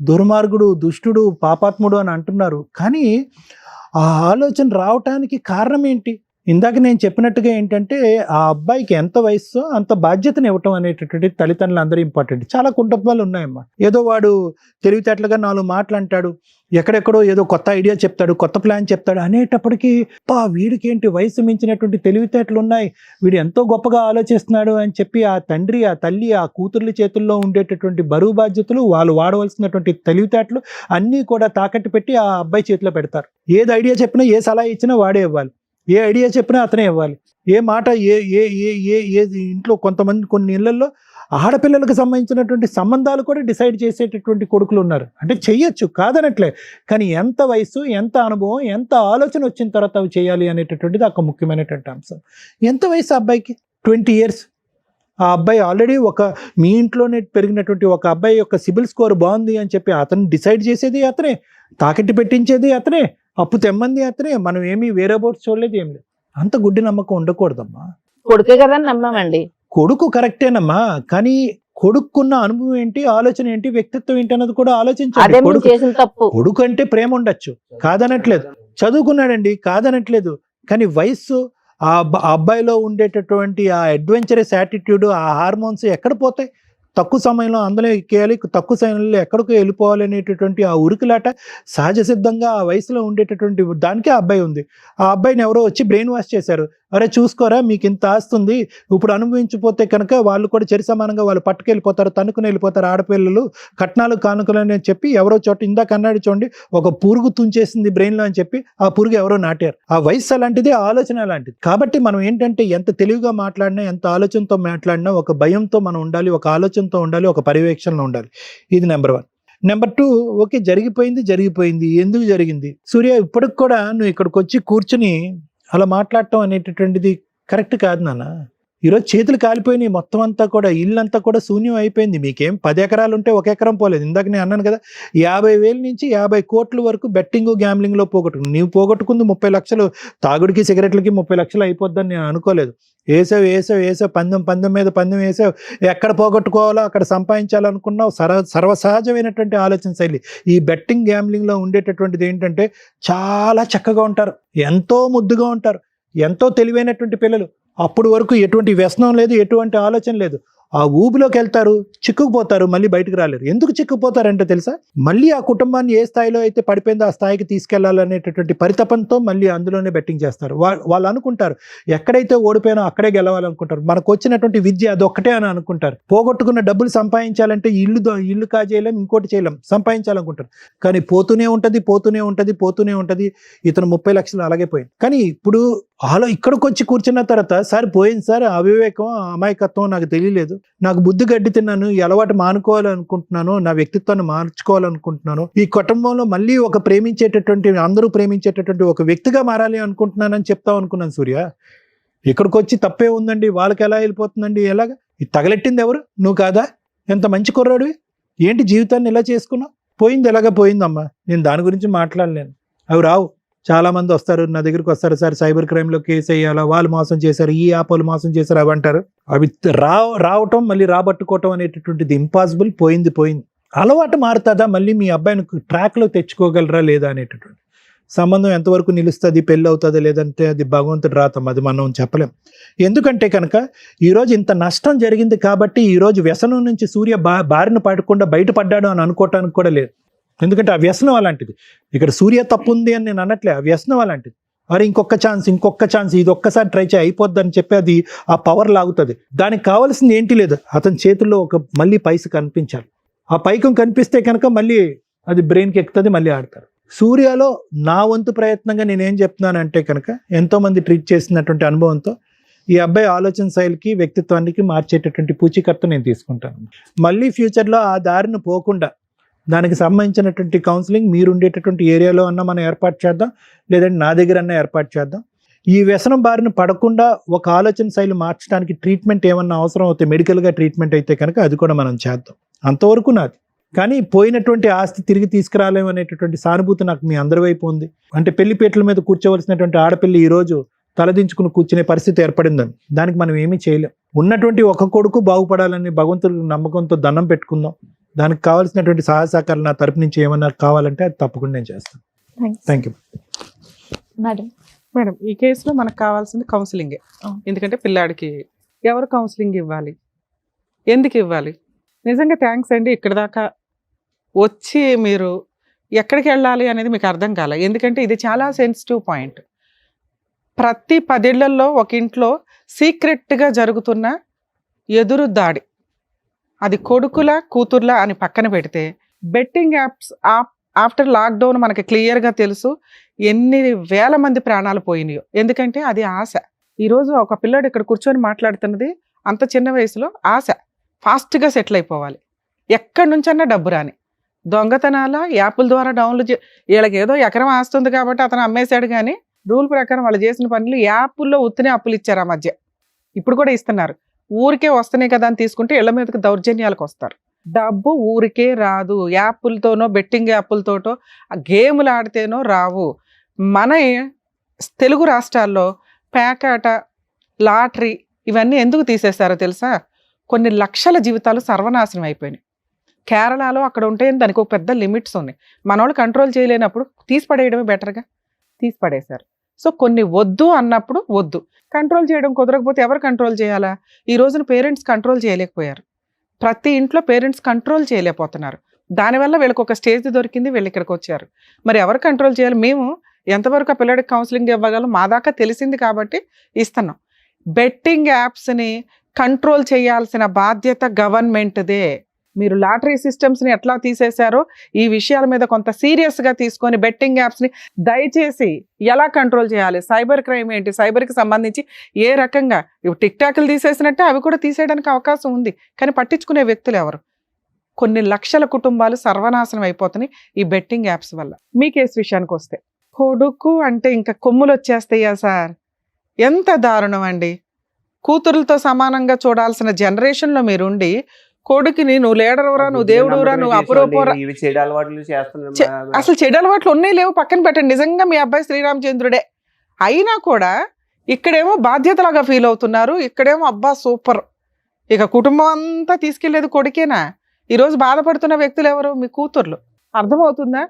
దుర్మార్గుడు, దుష్టుడు, పాపాత్ముడు అని అంటున్నారు. కానీ ఆ ఆలోచన రావటానికి కారణం ఏంటి? ఇందాక నేను చెప్పినట్టుగా ఏంటంటే, ఆ అబ్బాయికి ఎంత వయస్సో అంత బాధ్యతను ఇవ్వటం అనేటటువంటి తల్లిదండ్రులు అందరూ ఇంపార్టెంట్. చాలా కుటుంబాలు ఉన్నాయమ్మా. ఏదో వాడు తెలివితేటలుగా 4 మాటలు అంటాడు, ఎక్కడెక్కడో ఏదో కొత్త ఐడియా చెప్తాడు, కొత్త ప్లాన్ చెప్తాడు అనేటప్పటికీ వీడికి ఏంటి వయసు మించినటువంటి తెలివితేటలు ఉన్నాయి, వీడు ఎంతో గొప్పగా ఆలోచిస్తున్నాడు అని చెప్పి ఆ తండ్రి, ఆ తల్లి, ఆ కూతుర్ల చేతుల్లో ఉండేటటువంటి బరువు బాధ్యతలు, వాళ్ళు వాడవలసినటువంటి తెలివితేటలు అన్నీ కూడా తాకట్టు పెట్టి ఆ అబ్బాయి చేతిలో పెడతారు. ఏది ఐడియా చెప్పినా, ఏ సలహా ఇచ్చినా వాడే ఇవ్వాలి, ఏ ఐడియా చెప్పినా అతనే ఇవ్వాలి, ఏ మాట ఏ ఇంట్లో కొంతమంది కొన్ని ఇళ్లలో ఆడపిల్లలకు సంబంధించినటువంటి సంబంధాలు కూడా డిసైడ్ చేసేటటువంటి కొడుకులు ఉన్నారు. అంటే చెయ్యొచ్చు, కాదనట్లే, కానీ ఎంత వయసు, ఎంత అనుభవం, ఎంత ఆలోచన వచ్చిన తర్వాత అవి చేయాలి అనేటటువంటిది ఒక ముఖ్యమైనటువంటి అంశం. ఎంత వయసు అబ్బాయికి? 20 years. ఆ అబ్బాయి ఆల్రెడీ మీ ఇంట్లోనే పెరిగినటువంటి ఒక అబ్బాయి యొక్క సిబిల్ స్కోర్ బాగుంది అని చెప్పి అతను డిసైడ్ చేసేది అతనే, తాకట్టు పెట్టించేది అతనే, అప్పు తెమ్మంది అతనే. మనం ఏమీ వేరే బోర్డ్స్ చూడలేదు, ఏం లేదు. అంత గుడ్డి నమ్మకం ఉండకూడదమ్మా. కొడుకే కదా నమ్మామండి. కొడుకు కరెక్టేనమ్మా, కానీ కొడుకున్న అనుభవం ఏంటి, ఆలోచన ఏంటి, వ్యక్తిత్వం ఏంటి అన్నది కూడా అదే ఆలోచించాలి. మేము కొడుకు చేసిన తప్పు. కొడుకు అంటే ప్రేమ ఉండొచ్చు, కాదనట్లేదు, చదువుకున్నాడండి, కాదనట్లేదు. కానీ వయస్సు, ఆ అబ్బాయిలో ఉండేటటువంటి ఆ అడ్వెంచరస్ యాటిట్యూడ్, ఆ హార్మోన్స్ ఎక్కడ పోతాయి? తక్కువ సమయంలో అందులో ఎక్కేయాలి, తక్కువ సమయంలో ఎక్కడికో వెళ్ళిపోవాలి అనేటటువంటి ఆ ఉరుకులాట సహజ సిద్ధంగా ఆ వయసులో ఉండేటటువంటి దానికే ఆ అబ్బాయి ఉంది. ఆ అబ్బాయిని ఎవరో వచ్చి బ్రెయిన్ వాష్ చేశారు. అరే చూసుకోరా, మీకు ఇంత ఆస్తుంది, ఇప్పుడు అనుభవించిపోతే కనుక వాళ్ళు కూడా చెరి సమానంగా వాళ్ళు పట్టుకెళ్ళిపోతారు, తనుకుని వెళ్ళిపోతారు ఆడపిల్లలు, కట్నాలు కానుకలు అని చెప్పి ఎవరో చోట ఇందాక అన్నాడు చూడండి, ఒక పురుగు తుంచేసింది బ్రెయిన్లో అని చెప్పి ఆ పురుగు ఎవరో నాటారు. ఆ వయసు అలాంటిది, ఆలోచన అలాంటిది. కాబట్టి మనం ఏంటంటే ఎంత తెలివిగా మాట్లాడినా, ఎంత ఆలోచనతో మాట్లాడినా ఒక భయంతో మనం ఉండాలి, ఒక ఆలోచనతో ఉండాలి, ఒక పర్యవేక్షణలో ఉండాలి. ఇది నెంబర్ 1. నెంబర్ 2, ఓకే జరిగిపోయింది, ఎందుకు జరిగింది? సూర్య, ఇప్పటికి కూడా నువ్వు ఇక్కడికి వచ్చి కూర్చుని అలా మాట్లాడటం అనేటటువంటిది కరెక్ట్ కాదు నాన్న. ఈరోజు చేతులు కాలిపోయినాయి, మొత్తం అంతా కూడా ఇల్లంతా కూడా శూన్యం అయిపోయింది. మీకేం 10 ఎకరాలు ఉంటే 1 ఎకరం పోలేదు. ఇందాక నేను అన్నాను కదా, 50,000 నుంచి 50 కోట్ల వరకు బెట్టింగ్ గ్యాంబ్లింగ్లో పోగొట్టుకుని, నీవు పోగొట్టుకుంది 30 లక్షలు, తాగుడికి సిగరెట్లకి 30 లక్షలు అయిపోద్దని నేను అనుకోలేదు. వేసావు పందెం మీద పందెం వేసావు, ఎక్కడ పోగొట్టుకోవాలో అక్కడ సంపాదించాలనుకున్నావు. సర్వసహజమైనటువంటి ఆలోచన శైలి. ఈ బెట్టింగ్ గ్యాంబ్లింగ్లో ఉండేటటువంటిది ఏంటంటే, చాలా చక్కగా ఉంటారు, ఎంతో ముద్దుగా ఉంటారు, ఎంతో తెలివైనటువంటి పిల్లలు. అప్పుడు వరకు ఎటువంటి వ్యసనం లేదు, ఎటువంటి ఆలోచన లేదు. ఆ ఊబిలోకి వెళ్తారు, చిక్కుకుపోతారు, మళ్ళీ బయటకు రాలేరు. ఎందుకు చిక్కుపోతారంటే తెలుసా? మళ్ళీ ఆ కుటుంబాన్ని ఏ స్థాయిలో అయితే పడిపోయిందో ఆ స్థాయికి తీసుకెళ్లాలనేటటువంటి పరితపంతో మళ్ళీ అందులోనే బెట్టింగ్ చేస్తారు. వాళ్ళు అనుకుంటారు ఎక్కడైతే ఓడిపోయినా అక్కడే గెలవాలనుకుంటారు. మనకు వచ్చినటువంటి విద్య అదొక్కటే అని అనుకుంటారు. పోగొట్టుకున్న డబ్బులు సంపాదించాలంటే ఇల్లు కాజేయలేం, ఇంకోటి చేయలేం, సంపాదించాలనుకుంటారు. కానీ పోతూనే ఉంటది. ఇతను 30 లక్షలు అలాగే పోయింది. కానీ ఇప్పుడు ఇక్కడికి వచ్చి కూర్చున్న తర్వాత, సార్ పోయింది సార్, అవివేకం, అమాయకత్వం, నాకు తెలియలేదు, నాకు బుద్ధి గడ్డి తిన్నాను, ఈ అలవాటు మానుకోవాలనుకుంటున్నాను, నా వ్యక్తిత్వాన్ని మార్చుకోవాలనుకుంటున్నాను, ఈ కుటుంబంలో మళ్ళీ అందరూ ప్రేమించేటటువంటి ఒక వ్యక్తిగా మారాలి అనుకుంటున్నానని చెప్తాం అనుకున్నాను. సూర్య, ఇక్కడికి వచ్చి తప్పే ఉందండి, వాళ్ళకి ఎలా వెళ్ళిపోతుందండి, ఎలాగా? ఇది తగలెట్టింది ఎవరు? నువ్వు కాదా? ఎంత మంచి కుర్రాడివి, ఏంటి జీవితాన్ని ఇలా చేసుకున్నావు? పోయింది ఎలాగా పోయిందమ్మా. నేను దాని గురించి మాట్లాడలేను. అవి రావు. చాలా మంది వస్తారు నా దగ్గరికి వస్తారు, సార్ సైబర్ క్రైమ్లో కేసు వేయాలా, వాళ్ళు మోసం చేశారు, ఈ యాప్ వాళ్ళు మోసం చేశారు, అవి అంటారు. అవి రావటం మళ్ళీ రాబట్టుకోవటం అనేటటువంటిది ఇంపాసిబుల్. పోయింది. అలవాటు మారుతుందా, మళ్ళీ మీ అబ్బాయిని ట్రాక్లో తెచ్చుకోగలరా లేదా అనేటటువంటి సంబంధం ఎంతవరకు నిలుస్తుంది, పెళ్ళి అవుతుందా లేదంటే అది భగవంతుడు రాతం, అది మనం చెప్పలేం. ఎందుకంటే కనుక ఈరోజు ఇంత నష్టం జరిగింది కాబట్టి ఈరోజు వ్యసనం నుంచి సూర్య బారిన పడకుండా బయటపడ్డాడు అని అనుకోవటానికి కూడా లేదు. ఎందుకంటే ఆ వ్యసనం అలాంటిది. ఇక్కడ సూర్య తప్పు ఉంది అని నేను అనట్లే, ఆ వ్యసనం అలాంటిది. మరి ఇంకొక ఛాన్స్ ఇది ఒక్కసారి ట్రై చేయి అయిపోద్ది అని చెప్పి అది ఆ పవర్ లాగుతుంది. దానికి కావాల్సింది ఏంటి లేదు, అతని చేతుల్లో మళ్ళీ పైస కనిపించాలి. ఆ పైకం కనిపిస్తే కనుక మళ్ళీ అది బ్రెయిన్కి ఎక్కుతుంది, మళ్ళీ ఆడతారు. సూర్యలో నా వంతు ప్రయత్నంగా నేనేం చెప్తున్నానంటే కనుక ఎంతోమంది ట్రీట్ చేసినటువంటి అనుభవంతో ఈ అబ్బాయి ఆలోచన శైలికి వ్యక్తిత్వానికి మార్చేటటువంటి పూచీకర్త నేను తీసుకుంటాను. మళ్ళీ ఫ్యూచర్లో ఆ దారిని పోకుండా దానికి సంబంధించినటువంటి కౌన్సిలింగ్ మీరు ఉండేటటువంటి ఏరియాలో అన్నా మనం ఏర్పాటు చేద్దాం, లేదంటే నా దగ్గర అన్నా ఏర్పాటు చేద్దాం. ఈ వ్యసనం బారిన పడకుండా ఒక ఆలోచన శైలి మార్చడానికి ట్రీట్మెంట్ ఏమన్నా అవసరం అవుతే, మెడికల్గా ట్రీట్మెంట్ అయితే కనుక అది కూడా మనం చేద్దాం. అంతవరకు నాది. కానీ పోయినటువంటి ఆస్తి తిరిగి తీసుకురాలేము అనేటటువంటి సానుభూతి నాకు మీ అందరి వైపు ఉంది. అంటే పెళ్లిపేటల మీద కూర్చోవలసినటువంటి ఆడపిల్లి ఈరోజు తలదించుకుని కూర్చునే పరిస్థితి ఏర్పడిందని, దానికి మనం ఏమీ చేయలేం. ఉన్నటువంటి ఒక కొడుకు బాగుపడాలని భగవంతుడి నమ్మకంతో దండం పెట్టుకుందాం. దానికి కావాల్సినటువంటి సహాయ సహకారాలు నా తరపు నుంచి ఏమన్నా కావాలంటే అది తప్పకుండా నేను చేస్తాను. Thank you madam. ఈ కేసులో మనకు కావాల్సింది కౌన్సిలింగే. ఎందుకంటే పిల్లాడికి ఎవరు కౌన్సిలింగ్ ఇవ్వాలి, ఎందుకు ఇవ్వాలి? నిజంగా థ్యాంక్స్ అండి. ఇక్కడ దాకా వచ్చి మీరు ఎక్కడికి వెళ్ళాలి అనేది మీకు అర్థం కాలే. ఎందుకంటే ఇది చాలా సెన్సిటివ్ పాయింట్. ప్రతి 10 ఏళ్లలో ఒక ఇంట్లో సీక్రెట్గా జరుగుతున్న ఎదురు దాడి, అది కొడుకుల కూతుర్ల అని పక్కన పెడితే, బెట్టింగ్ యాప్స్ ఆఫ్టర్ లాక్డౌన్ మనకి క్లియర్గా తెలుసు ఎన్ని వేల మంది ప్రాణాలు పోయినాయో. ఎందుకంటే అది ఆశ. ఈరోజు ఒక పిల్లాడు ఇక్కడ కూర్చొని మాట్లాడుతున్నది అంత చిన్న వయసులో ఆశ, ఫాస్ట్గా సెటిల్ అయిపోవాలి, ఎక్కడి నుంచన్నా డబ్బు రాని. దొంగతనాల యాప్ల ద్వారా డౌన్లోడ్ వీళ్ళకి ఏదో ఎకరం ఆస్తుంది కాబట్టి అతను అమ్మేశాడు, కానీ రూల్ ప్రకారం వాళ్ళు చేసిన పనులు యాప్ల్లో ఉత్తినే అప్పులు ఇచ్చారు. ఆ మధ్య ఇప్పుడు కూడా ఇస్తున్నారు. ఊరికే వస్తున్నాయి కదా అని తీసుకుంటే ఇళ్ల మీదకి దౌర్జన్యాలకు వస్తారు. డబ్బు ఊరికే రాదు, యాప్లతోనో బెట్టింగ్ యాప్లతోటో గేములు ఆడితేనో రావు. మన తెలుగు రాష్ట్రాల్లో పేకాట, లాటరీ ఇవన్నీ ఎందుకు తీసేశారో తెలుసా? కొన్ని లక్షల జీవితాలు సర్వనాశనం అయిపోయినాయి. కేరళలో అక్కడ ఉంటే దానికి ఒక పెద్ద లిమిట్స్ ఉన్నాయి. మనోళ్ళు కంట్రోల్ చేయలేనప్పుడు తీసిపడేయడమే బెటర్గా, తీసిపడేశారు. సో కొన్ని వద్దు అన్నప్పుడు వద్దు. కంట్రోల్ చేయడం కుదరకపోతే ఎవరు కంట్రోల్ చేయాలా? ఈ రోజున పేరెంట్స్ కంట్రోల్ చేయలేకపోయారు. ప్రతి ఇంట్లో పేరెంట్స్ కంట్రోల్ చేయలేకపోతున్నారు. దానివల్ల వీళ్ళకి ఒక స్టేజ్ దొరికింది, వీళ్ళు ఇక్కడికి వచ్చారు. మరి ఎవరు కంట్రోల్ చేయాలి? మేము ఎంతవరకు ఆ పిల్లడికి కౌన్సిలింగ్ ఇవ్వగలం మా దాకా తెలిసింది కాబట్టి ఇస్తున్నాం. బెట్టింగ్ యాప్స్ని కంట్రోల్ చేయాల్సిన బాధ్యత గవర్నమెంట్దే. మీరు లాటరీ సిస్టమ్స్ని ఎట్లా తీసేశారో ఈ విషయాల మీద కొంత సీరియస్గా తీసుకొని బెట్టింగ్ యాప్స్ని దయచేసి ఎలా కంట్రోల్ చేయాలి, సైబర్ క్రైమ్ ఏంటి, సైబర్కి సంబంధించి ఏ రకంగా టిక్ టాక్లు తీసేసినట్టే అవి కూడా తీసేయడానికి అవకాశం ఉంది. కానీ పట్టించుకునే వ్యక్తులు ఎవరు? కొన్ని లక్షల కుటుంబాలు సర్వనాశనం అయిపోతున్నాయి ఈ బెట్టింగ్ యాప్స్ వల్ల. మీ కేసు విషయానికి వస్తే, కొడుకు అంటే ఇంకా కొమ్ములు వచ్చేస్తాయా సార్? ఎంత దారుణం అండి. కూతురులతో సమానంగా చూడాల్సిన జనరేషన్లో మీరుండి కొడుకుని నువ్వు లీడరురా, నువ్వు దేవుడురా, నువ్వు అపురూపరా. అసలు చెడు అలవాట్లు ఉన్నాయి లేవు పక్కన పెట్టండి. నిజంగా మీ అబ్బాయి శ్రీరామచంద్రుడే అయినా కూడా ఇక్కడేమో బాధ్యతలాగా ఫీల్ అవుతున్నారు, ఇక్కడేమో అబ్బా సూపర్. ఇక కుటుంబం అంతా తీసుకెళ్లేది కొడుకేనా? ఈరోజు బాధపడుతున్న వ్యక్తులు ఎవరు? మీ కూతుర్లు. అర్థమవుతుందా?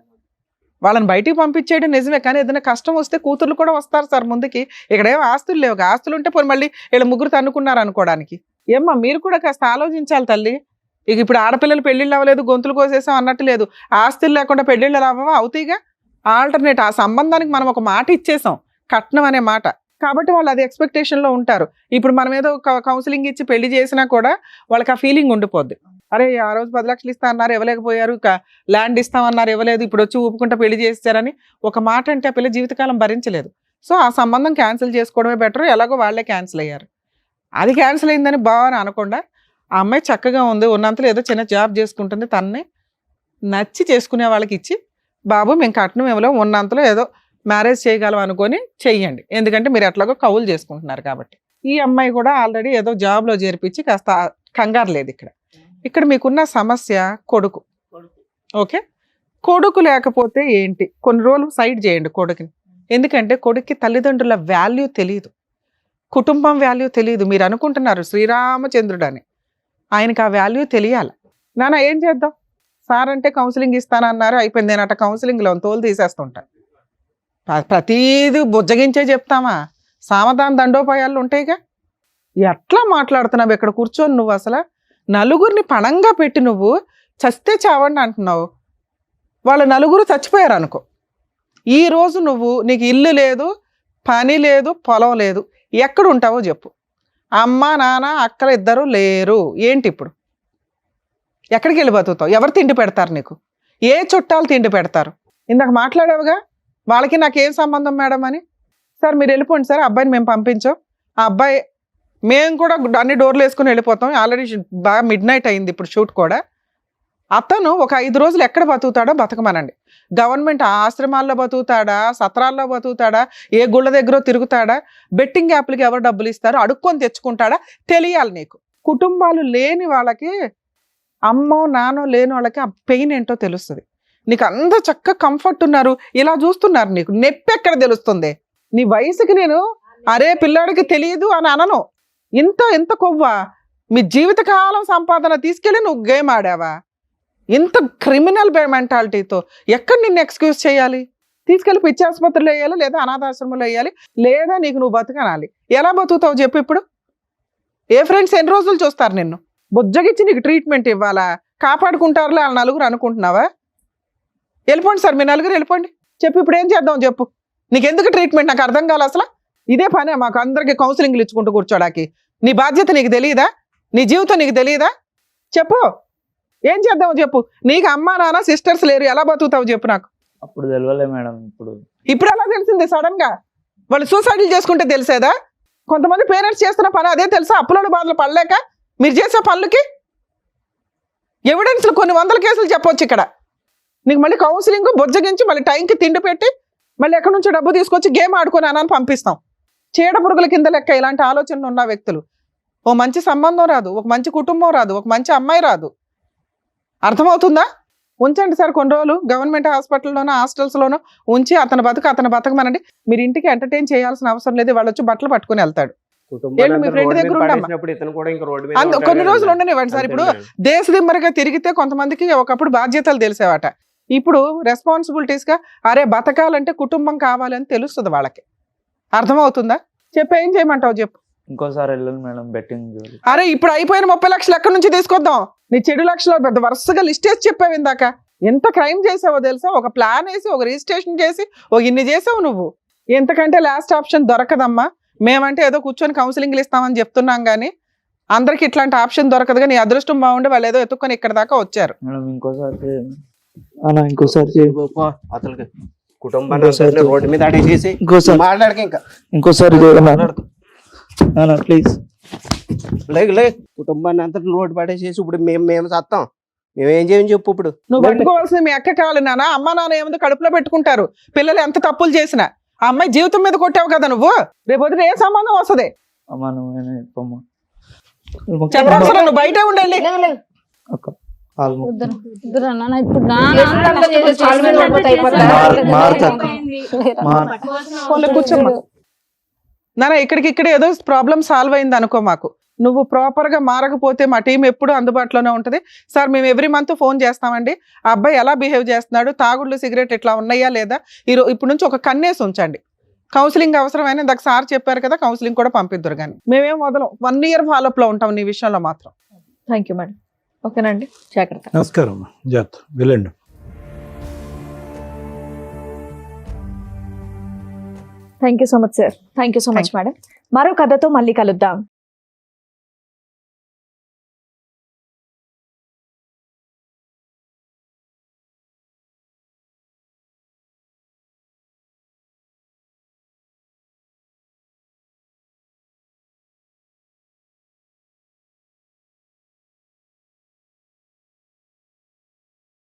వాళ్ళని బయటికి పంపించేయడం నిజమే, కానీ ఏదైనా కష్టం వస్తే కూతుర్లు కూడా వస్తారు సార్ ముందుకి. ఇక్కడేమో ఆస్తులు లేవు, ఆస్తులు ఉంటే పోయి మళ్ళీ వీళ్ళ ముగ్గురు తన్నుకున్నారు అనుకోవడానికి. ఏమ్మా మీరు కూడా కాస్త ఆలోచించాలి తల్లి. ఇక ఇప్పుడు ఆడపిల్లలు పెళ్ళిళ్ళు అవ్వలేదు, గొంతులు కోసేసాం అన్నట్టు లేదు. ఆస్తులు లేకుండా పెళ్ళిళ్ళు అవ్వవా? అవుతాయిగా. ఆల్టర్నేట్ ఆ సంబంధానికి మనం ఒక మాట ఇచ్చేసాం, కట్నం అనే మాట. కాబట్టి వాళ్ళు అది ఎక్స్పెక్టేషన్లో ఉంటారు. ఇప్పుడు మనం ఏదో కౌన్సిలింగ్ ఇచ్చి పెళ్లి చేసినా కూడా వాళ్ళకి ఆ ఫీలింగ్ ఉండిపోద్ది. అరే ఆ రోజు 10 లక్షలు ఇస్తా అన్నారు ఇవ్వలేకపోయారు, ల్యాండ్ ఇస్తామన్నారు ఇవ్వలేదు, ఇప్పుడు వచ్చి ఊపుకుంటా పెళ్లి చేస్తారని ఒక మాట అంటే ఆ పిల్ల జీవితకాలం భరించలేదు. సో ఆ సంబంధం క్యాన్సిల్ చేసుకోవడమే బెటర్. ఎలాగో వాళ్ళే క్యాన్సిల్ అయ్యారు. అది క్యాన్సిల్ అయిందని బాగా అనకుండా ఆ అమ్మాయి చక్కగా ఉంది, ఉన్నంతలో ఏదో చిన్న జాబ్ చేసుకుంటుంది, తనని నచ్చి చేసుకునే వాళ్ళకి ఇచ్చి బాబు మేము కట్నం ఇవ్వలేము, ఉన్నంతలో ఏదో మ్యారేజ్ చేయగలం అనుకొని చెయ్యండి. ఎందుకంటే మీరు ఎట్లాగో కౌలు చేసుకుంటున్నారు కాబట్టి. ఈ అమ్మాయి కూడా ఆల్రెడీ ఏదో జాబ్లో చేర్పించి కాస్త కంగారు లేదు. ఇక్కడ మీకున్న సమస్య కొడుకు. ఓకే, కొడుకు లేకపోతే ఏంటి? కొన్ని రోజులు సైడ్ చేయండి కొడుకుని. ఎందుకంటే కొడుక్కి తల్లిదండ్రుల వాల్యూ తెలియదు, కుటుంబం వాల్యూ తెలియదు. మీరు అనుకుంటున్నారు శ్రీరామచంద్రుడు అని, ఆయనకి ఆ వాల్యూ తెలియాలి. నాన్న ఏం చేద్దాం? సార్ అంటే కౌన్సిలింగ్ ఇస్తానన్నారు, అయిపోయింది. నేను అట్ట కౌన్సిలింగ్లో తోలు తీసేస్తుంటా. ప్రతీది బుజ్జగించే చెప్తామా? సామధాన దండోపాయాలు ఉంటాయిగా. ఎట్లా మాట్లాడుతున్నావు ఇక్కడ కూర్చొని? నువ్వు అసలు నలుగురిని పణంగా పెట్టి నువ్వు చస్తే చావండి అంటున్నావు. వాళ్ళ నలుగురు చచ్చిపోయారు అనుకో. ఈ రోజు నువ్వు, నీకు ఇల్లు లేదు, పని లేదు, పొలం లేదు, ఎక్కడ ఉంటావో చెప్పు. అమ్మ నాన్న అక్కలు ఇద్దరు లేరు, ఏంటి ఇప్పుడు? ఎక్కడికి వెళ్ళి బతుకుతావు? ఎవరు తిండి పెడతారు నీకు? ఏ చుట్టాలు తిండి పెడతారు? ఇందాక మాట్లాడావుగా, వాళ్ళకి నాకేం సంబంధం మేడం అని. సార్ మీరు వెళ్ళిపోండి సార్, అబ్బాయిని మేము పంపించాం. ఆ అబ్బాయి, మేము కూడా అన్ని డోర్లు వేసుకుని వెళ్ళిపోతాం. ఆల్రెడీ బాగా మిడ్ నైట్ అయింది ఇప్పుడు షూట్ కూడా. అతను ఒక 5 రోజులు ఎక్కడ బతుకుతాడో బతకమనండి. గవర్నమెంట్ ఆశ్రమాల్లో బతుకుతాడా, సత్రాల్లో బతుకుతాడా, ఏ గుళ్ళ దగ్గర తిరుగుతాడా, బెట్టింగ్ యాప్లకి ఎవరు డబ్బులు ఇస్తారో అడుక్కొని తెచ్చుకుంటాడా తెలియాలి నీకు. కుటుంబాలు లేని వాళ్ళకి, అమ్మో నానో లేని వాళ్ళకి ఆ పెయిన్ ఏంటో తెలుస్తుంది. నీకు అంత చక్కగా కంఫర్ట్ ఉన్నారు, ఇలా చూస్తున్నారు, నీకు నొప్పి ఎక్కడ తెలుస్తుంది? నీ వయసుకి నేను అరే పిల్లాడికి తెలియదు అని అనను. ఇంత కొవ్వా? మీ జీవితకాలం సంపాదన తీసుకెళ్ళి నువ్వు గేమ్ ఆడావా? ఇంత క్రిమినల్ మెంటాలిటీతో ఎక్కడ నిన్ను ఎక్స్క్యూజ్ చేయాలి? తీసుకెళ్ళి పిచ్చి ఆసుపత్రిలో వేయాలి, లేదా అనాథాశ్రమంలో వేయాలి, లేదా నీకు నువ్వు బతకనాలి. ఎలా బతుకుతావు చెప్పు ఇప్పుడు? ఏ ఫ్రెండ్స్ ఎన్ని రోజులు చూస్తారు నిన్ను? బుజ్జగిచ్చి నీకు ట్రీట్మెంట్ ఇవ్వాలా? కాపాడుకుంటారులే వాళ్ళ నలుగురు అనుకుంటున్నావా? వెళ్ళిపోండి సార్, మీ నలుగురు వెళ్ళిపోండి. చెప్పు ఇప్పుడు ఏం చేద్దాం చెప్పు. నీకు ఎందుకు ట్రీట్మెంట్ నాకు అర్థం కావాలి అసలు. ఇదే పనే మాకు అందరికి కౌన్సిలింగ్లు ఇచ్చుకుంటూ కూర్చోడానికి. నీ బాధ్యత నీకు తెలియదా? నీ జీవితం నీకు తెలియదా? చెప్పు ఏం చేద్దాం చెప్పు. నీకు అమ్మా నాన్న సిస్టర్స్ లేరు, ఎలా బతుకుతావు చెప్పు నాకు. అప్పుడు తెలియలే మేడం. ఇప్పుడు ఎలా తెలిసింది సడన్ గా? వాళ్ళు సూసైడ్లు చేసుకుంటే తెలిసేదా? కొంతమంది పేరెంట్స్ చేస్తున్న పని అదే తెలుసా? అప్పులోని బాధలు పడలేక మీరు చేసే పనులకి ఎవిడెన్స్లు కొన్ని 100 కేసులు చెప్పొచ్చు ఇక్కడ. నీకు మళ్ళీ కౌన్సిలింగ్ బొజ్జగించి మళ్ళీ టైంకి తిండి పెట్టి మళ్ళీ ఎక్కడి నుంచో డబ్బు తీసుకొచ్చి గేమ్ ఆడుకొని అని పంపిస్తాం. చీడ పురుగుల కింద లెక్క ఇలాంటి ఆలోచనలు ఉన్న వ్యక్తులు. ఓ మంచి సంబంధం రాదు, ఒక మంచి కుటుంబం రాదు, ఒక మంచి అమ్మాయి రాదు. అర్థమవుతుందా? ఉంచండి సార్ కొన్ని రోజులు గవర్నమెంట్ హాస్పిటల్లోనో హాస్టల్స్లోనో ఉంచి అతను బతకమనండి. మీరు ఇంటికి ఎంటర్టైన్ చేయాల్సిన అవసరం లేదు. వాళ్ళు వచ్చి బట్టలు పట్టుకుని వెళ్తాడు. మీ ఫ్రెండ్ దగ్గర ఉండమ్మా, కొన్ని రోజులు ఉండనివ్వండి సార్. ఇప్పుడు దేశదిమ్మరిగా తిరిగితే కొంతమందికి ఒకప్పుడు బాధ్యతలు తెలిసేవాట. ఇప్పుడు రెస్పాన్సిబిలిటీస్ గా అరే బతకాలంటే కుటుంబం కావాలని తెలుస్తుంది వాళ్ళకి. అర్థమవుతుందా? చెప్పు ఏం చేయమంటావు చెప్పు. ఇంకోసారి వెళ్ళాలి మేడం బెట్టింగ్. అరే ఇప్పుడు అయిపోయిన 30 లక్షలు ఎక్కడి నుంచి తీసుకొద్దాం? నీ చెడు లక్షలు పెద్ద వరుసగా లిస్ట్ వేసి చెప్పావు ఇందాక. ఎంత క్రైమ్ చేసావో తెలుసా? ఒక ప్లాన్ వేసి, ఒక రిజిస్ట్రేషన్ చేసి, ఇన్ని చేసావు నువ్వు. ఎంతకంటే లాస్ట్ ఆప్షన్ దొరకదమ్మా. మేమంటే ఏదో కూర్చొని కౌన్సిలింగ్లు ఇస్తామని చెప్తున్నాం కానీ అందరికి ఇట్లాంటి ఆప్షన్ దొరకదుగా. నీ అదృష్టం బాగుండి వాళ్ళు ఏదో ఎత్తుక్కొని ఇక్కడ దాకా వచ్చారు. మేడం ఇంకోసారి అసలు కుటుంబాన్ని రోడ్డు మీద అడేసేసి మాట్లాడక ఇంకా ఇంకోసారి ప్లీజ్ లే కుటుంబాన్ని అంతా రోడ్డు పడేసేసి ఇప్పుడు మేము సత్తాం. మేమేం చేయని చెప్పు. ఇప్పుడు నువ్వు పట్టుకోవాల్సిన మీ అక్క కావాలి నాన్న. అమ్మ నాన్న ఏముందో కడుపులో పెట్టుకుంటారు. పిల్లలు ఎంత తప్పులు చేసినా ఆ అమ్మాయి జీవితం మీద కొట్టావు కదా నువ్వు. రేపు వదిన ఏ సంబంధం వస్తుంది? చెప్పాల్సిన నువ్వు బయట ఉండాలి. కూర్చోమ్మా నాన్న. ఇక్కడికిక్కడ ఏదో ప్రాబ్లం సాల్వ్ అయింది అనుకో. మాకు నువ్వు ప్రాపర్ గా మారకపోతే మా టీం ఎప్పుడు అందుబాటులోనే ఉంటుంది సార్. మేము ఎవ్రీ మంత్ ఫోన్ చేస్తామండి. ఆ అబ్బాయి ఎలా బిహేవ్ చేస్తున్నాడు, తాగుళ్ళు సిగరెట్ ఇట్లా ఉన్నాయా లేదా, ఇప్పుడు నుంచి ఒక కన్నేసి ఉంచండి. కౌన్సిలింగ్ అవసరమైన ఇందాక సార్ చెప్పారు కదా, కౌన్సిలింగ్ కూడా పంపిద్దరు. కానీ మేమేం వదలం. 1 year ఫాలోఅప్ లో ఉంటాం నీ విషయంలో మాత్రం. Thank you madam. ఓకేనండి, జాగ్రత్త. నమస్కారం. జాగ్రత్త, వెళ్ళండి. Thank you so much sir. Thank you so much madam. మరో కథతో మళ్ళీ కలుద్దాం.